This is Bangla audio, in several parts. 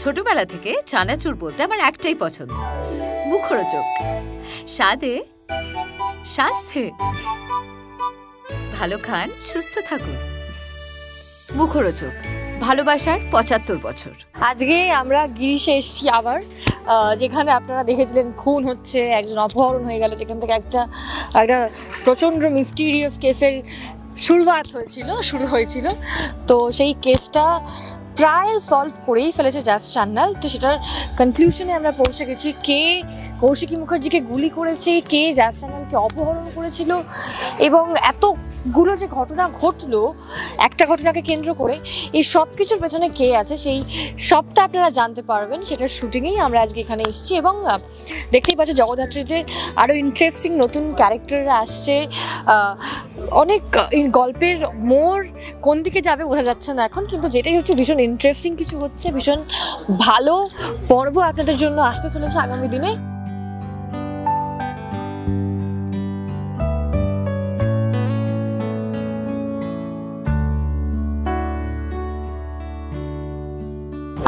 ছোটবেলা থেকে চানাচুর বলতে আমার একটাই পছন্দ, মুখরোচক, স্বাদে স্বাস্থ্যে। ভালো খান, সুস্থ থাকুন। মুখরোচক, ভালোবাসার ৭৫ বছর। আজকে আমরা গিরিশে এসেছি আবার, যেখানে আপনারা দেখেছিলেন খুন হচ্ছে, একজন অপহরণ হয়ে গেল, যেখান থেকে একটা প্রচণ্ড মিস্টিরিয়াস কেসের শুরু হয়েছিল। তো সেই কেসটা প্রায় সলভ করেই ফেলেছে জাজ সান্যাল। তো সেটার কনক্লুশনে আমরা পৌঁছে গেছি, কে কৌশিকী মুখার্জিকে গুলি করেছে, কে জাজ সান্যালকে অপহরণ করেছিল, এবং এতগুলো যে ঘটনা ঘটলো একটা ঘটনাকে কেন্দ্র করে, এই সব কিছুর পেছনে কে আছে সেই সবটা আপনারা জানতে পারবেন। সেটার শুটিংয়েই আমরা আজকে এখানে এসেছি, এবং দেখতেই পাচ্ছি জগদ্ধাত্রীতে আরও ইন্টারেস্টিং নতুন ক্যারেক্টাররা আসছে। অনেক গল্পের মোড় কোন দিকে যাবে বোঝা যাচ্ছে না এখন, কিন্তু যেটাই হচ্ছে ভীষণ ইন্টারেস্টিং কিছু হচ্ছে, ভীষণ ভালো পর্ব আপনাদের জন্য আসতে চলেছে আগামী দিনে।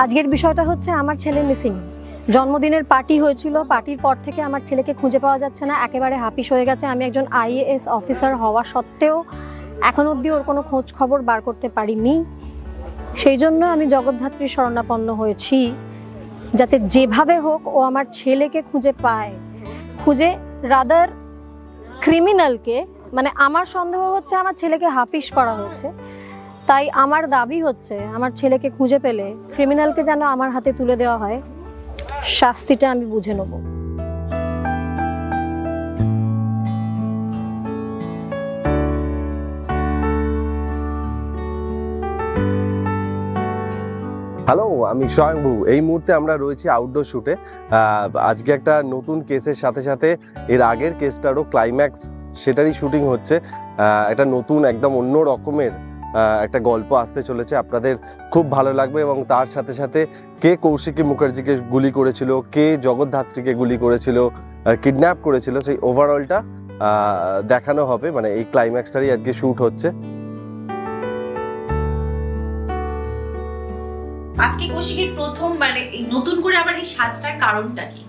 আজকের বিষয়টা হচ্ছে আমার ছেলে মিসিং। জন্মদিনের পার্টি হয়েছিল, পার্টির পর থেকে আমার ছেলেকে খুঁজে পাওয়া যাচ্ছে না, একেবারে হাপিস হয়ে গেছে। আমি একজন IAS অফিসার হওয়া সত্ত্বেও এখন অবধি ওর কোনো খোঁজ খবর বার করতে পারিনি। সেই জন্য আমি জগদ্ধাত্রীর শরণাপন্ন হয়েছি, যাতে যেভাবে হোক ও আমার ছেলেকে খুঁজে পায়, খুঁজে রাদার ক্রিমিনালকে, মানে আমার সন্দেহ হচ্ছে আমার ছেলেকে হাপিস করা হয়েছে, তাই আমার দাবি হচ্ছে আমার ছেলেকে খুঁজে পেলে ক্রিমিনালকে যেন আমার হাতে তুলে দেওয়া হয়, শাস্তিটা আমি বুঝে নেব। হ্যালো, আমি স্বয়ংভু। এই মুহূর্তে আমরা রয়েছি আউটডোর শুটে। আজকে একটা নতুন কেসের সাথে সাথে এর আগের কেসটারও ক্লাইম্যাক্স, সেটারই শুটিং হচ্ছে। একটা নতুন একদম অন্য রকমের একটা গল্প আসতে চলেছে, আপনাদের খুব ভালো লাগবে। এবং তার সাথে সাথে কে কৌশিকী মুখার্জিকে গুলি করেছিল, কে জগদ্ধাত্রীকে গুলি করেছিল, কিডন্যাপ করেছিল, সেই ওভারঅলটা দেখানো হবে। মানে এই ক্লাইম্যাক্সটারই আজকে শুট হচ্ছে। আজকে কৌশিকীর প্রথম, মানে এই নতুন করে আবার এই সাজটার কারণটা কি?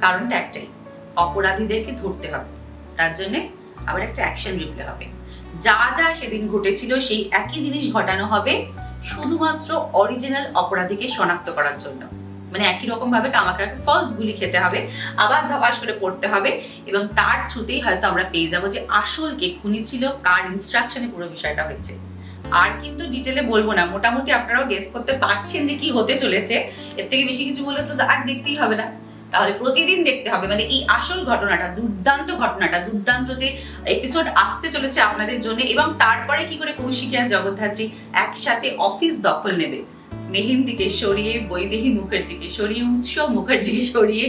কারণটা একটাই, অপরাধীদেরকে ধরতে হবে, তার জন্য আবার একটা অ্যাকশন রিপ্লে হবে। যা যা সেদিন ঘটেছিল সেই একই জিনিস ঘটানো হবে, শুধুমাত্র অরিজিনাল অপরাধীকে শনাক্ত করার জন্য। মানে একই রকম ভাবে আমাকে ফলস গুলি খেতে হবে, আবার ধপাস করে পড়তে হবে, এবং তার থ্রুতেই হয়তো আমরা পেয়ে যাবো যে আসল কে খুনি ছিল, কার ইনস্ট্রাকশনে পুরো বিষয়টা হয়েছে। আর কিন্তু ডিটেলে বলবো না, মোটামুটি আপনারাও গেস করতে পারছেন যে কি হতে চলেছে। এর থেকে বেশি কিছু বলে তো আর দেখতেই হবে না, তাহলে প্রতিদিন দেখতে হবে। মানে এই আসল ঘটনাটা, দুর্দান্ত ঘটনাটা, দুর্দান্ত যে এপিসোড আসতে চলেছে আপনাদের জন্য। এবং তারপরে কি করে কৌশিকী আর জগদ্ধাত্রী একসাথে অফিস দখল নেবে, মেহেন্দিকে সরিয়ে, বৈদেহী মুখার্জিকে সরিয়ে, উৎসব মুখার্জিকে সরিয়ে,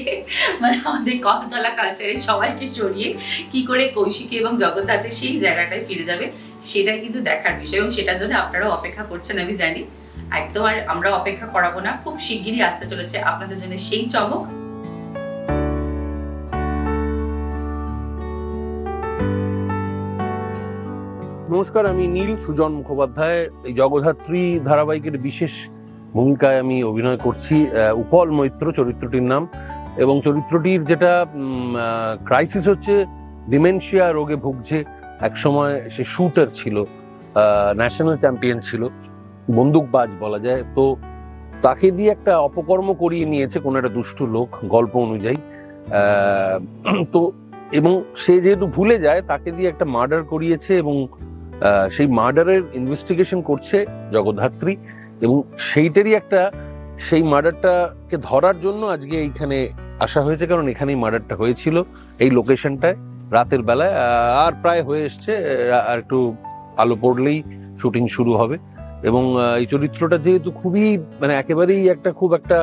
মানে আমাদের কদতলা কালচারের সবাইকে সরিয়ে কি করে কৌশিকী এবং জগদ্ধাত্রী সেই জায়গাটায় ফিরে যাবে, সেটাই কিন্তু দেখার বিষয়। এবং সেটার জন্য আপনারাও অপেক্ষা করছেন আমি জানি। একদম আর আমরা অপেক্ষা করাবো না, খুব শিগগিরই আসতে চলেছে আপনাদের জন্য সেই চমক। নমস্কার, আমি নীল সুজন মুখোপাধ্যায়। এই জগদ্ধাত্রী ধারাবাহিকের বিশেষ ভূমিকায় আমি অভিনয় করছি। উপল মৈত্র চরিত্রটির নাম, এবং চরিত্রটির যেটা ক্রাইসিস হচ্ছে, ডিমেনশিয়া রোগে ভুগছে। একসময় সে শুটার ছিল, ন্যাশনাল চ্যাম্পিয়ন ছিল, বন্দুকবাজ বলা যায়। তো তাকে দিয়ে একটা অপকর্ম করিয়ে নিয়েছে কোনো একটা দুষ্টু লোক, গল্প অনুযায়ী। তো এবং সে যেহেতু ভুলে যায়, তাকে দিয়ে একটা মার্ডার করিয়েছে, এবং সেই মার্ডারের ইনভেস্টিগেশন করছে জগদ্ধাত্রী। এবং সেইটারই একটা, সেই মার্ডারটাকে ধরার জন্য আজকে এইখানে আসা হয়েছে, কারণ এখানেই মার্ডারটা হয়েছিল, এই লোকেশনটায় রাতের বেলায়। আর প্রায় হয়ে এসছে, আর একটু আলো পড়লেই শুটিং শুরু হবে। এবং এই চরিত্রটা যেহেতু খুবই, মানে একেবারেই একটা খুব একটা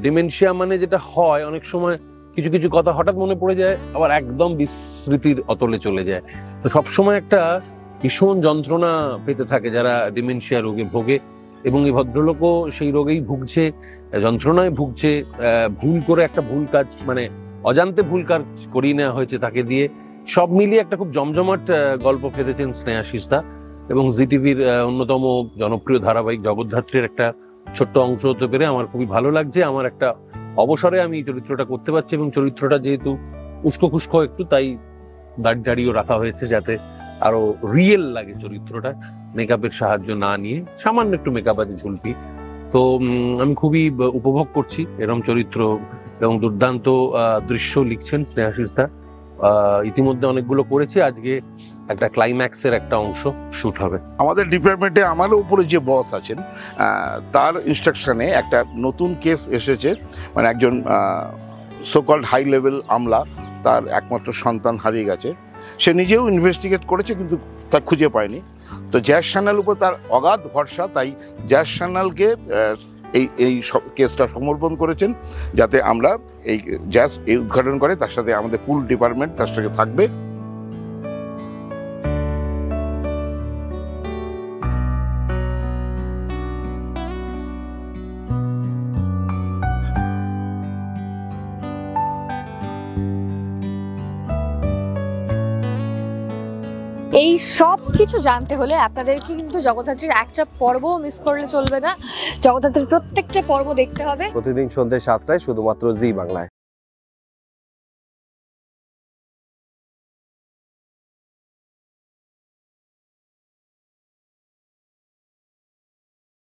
ডিমেনশিয়া, মানে যেটা হয় অনেক সময় কিছু কিছু কথা হঠাৎ মনে পড়ে যায়, আবার একদম বিস্মৃতির অতলে চলে যায়। তো সবসময় একটা ভীষণ যন্ত্রণা পেতে থাকে যারা ডিমেনশিয়া রোগে ভোগে, এবং এই ভদ্রলোকও সেই রোগেই ভুগছে, যন্ত্রণায় ভুগছে। ভুল করে একটা ভুল কাজ, মানে অজান্তে ভুল কাজ করিয়ে নেওয়া হয়েছে তাকে দিয়ে। সব মিলিয়ে একটা খুব জমজমাট গল্প ফেলেছেন স্নেহাশিস দা। এবং জি টিভির অন্যতম জনপ্রিয় ধারাবাহিক জগদ্ধাত্রীর একটা ছোট্ট অংশ হতে পেরে আমার খুবই ভালো লাগছে। আমার একটা অবসরে আমি চরিত্রটা করতে পারছি, এবং চরিত্রটা যেহেতু উস্কো খুস্কো একটু, তাই দাড়িও রাখা হয়েছে যাতে আরো রিয়েল লাগে চরিত্রটা, মেকআপের সাহায্য না নিয়ে। সামান্য একটু মেকআপ আছে ঝুলপি। তো আমি খুবই উপভোগ করছি এরকম চরিত্র, এবং দুর্দান্ত দৃশ্য লিখছেন স্নেহাশিস দা। ইতিমধ্যে অনেকগুলো করেছি, আজকে একটা ক্লাইম্যাক্সের একটা অংশ শুট হবে। আমাদের ডিপার্টমেন্টে আমার উপরে যে বস আছেন তার ইনস্ট্রাকশনে একটা নতুন কেস এসেছে, মানে একজন সোকল্ড হাই লেভেল আমলা, তার একমাত্র সন্তান হারিয়ে গেছে। সে নিজেও ইনভেস্টিগেট করেছে কিন্তু তা খুঁজে পায়নি। তো জ্যাজ সান্যাল উপর তার অগাধ ভরসা, তাই জ্যাজ সান্যালকে এই কেসটা সমর্পণ করেছেন, যাতে আমরা এই জ্যাজ এই উদ্ঘাটন করে, তার সাথে আমাদের পুল ডিপার্টমেন্ট তার সাথে থাকবে। এই সব কিছু জানতে হলে আপনাদেরকে কিন্তু জগদ্ধাত্রীর একটা পর্বও মিস করলে চলবে না। জগদ্ধাত্রীর প্রত্যেকটা পর্ব দেখতে হবে প্রতিদিন সন্ধ্যে 7টায় শুধুমাত্র জি বাংলায়।